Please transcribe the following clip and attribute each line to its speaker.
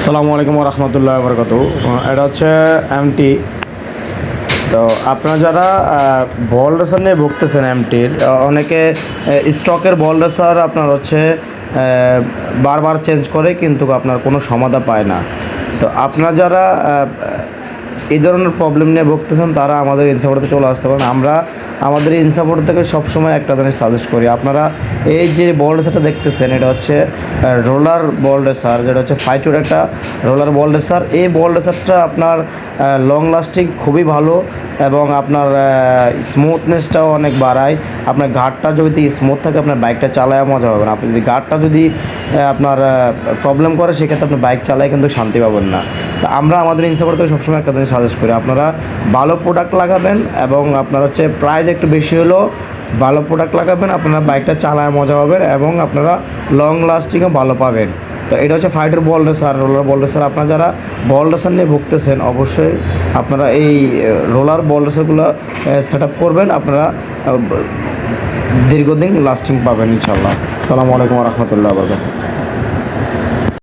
Speaker 1: আসসালামু আলাইকুম রহমতুল্লাহ বরকাত। এটা হচ্ছে এমটি। তো আপনারা যারা বল রেসার নিয়ে ভুগতেছেন এমটির, অনেকে স্টকের বল রেসার আপনার হচ্ছে বারবার চেঞ্জ করে কিন্তু আপনার কোনো সমাধা পায় না। তো আপনারা যারা এই ধরনের প্রবলেম নিয়ে ভুগতেছেন তারা আমাদের ইনসাপোর্টে চলে আসতে পারেন। আমরা আমাদের ইনসাপোর্ট থেকে সবসময় একটা জিনিস সাজেস্ট করি। আপনারা এই যে বল রেসারটা দেখতেছেন, এটা হচ্ছে রোলার বল রেসার, যেটা হচ্ছে ফাইটুর একটা রোলার বল রেসার। এই বল রেসারটা আপনার লং লাস্টিং খুবই ভালো এবং আপনার স্মুথনেসটাও অনেক বাড়ায়। আপনার গার্ডটা যদি স্মুথ থাকে আপনার বাইকটা চালায় মজা পাবেন। আপনি যদি গার্ডটা যদি আপনার প্রবলেম করে সেক্ষেত্রে আপনি বাইক চালায় কিন্তু শান্তি পাবেন না। তো আমরা আমাদের ইনসাপোর্ট থেকে সবসময় একটা জিনিস সাজেস্ট করি, আপনারা ভালো প্রোডাক্ট লাগাবেন এবং আপনার হচ্ছে প্রাইস একটু বেশি হলেও ভালো প্রোডাক্ট লাগাবেন, আপনারা বাইকটা চালায় মজা পাবেন এবং আপনারা লং লাস্টিংও ভালো পাবেন। তো এটা হচ্ছে ফাইটার বল রেসার, রোলার বল রেসার। আপনারা যারা বল রেসার নিয়ে ভুগতেছেন অবশ্যই আপনারা এই রোলার বল রেসারগুলো সেট আপ করবেন, আপনারা দীর্ঘদিন লাস্টিং পাবেন ইনশাল্লাহ। আসসালামু আলাইকুম রহমতুল্লাহ বরকাতুহু।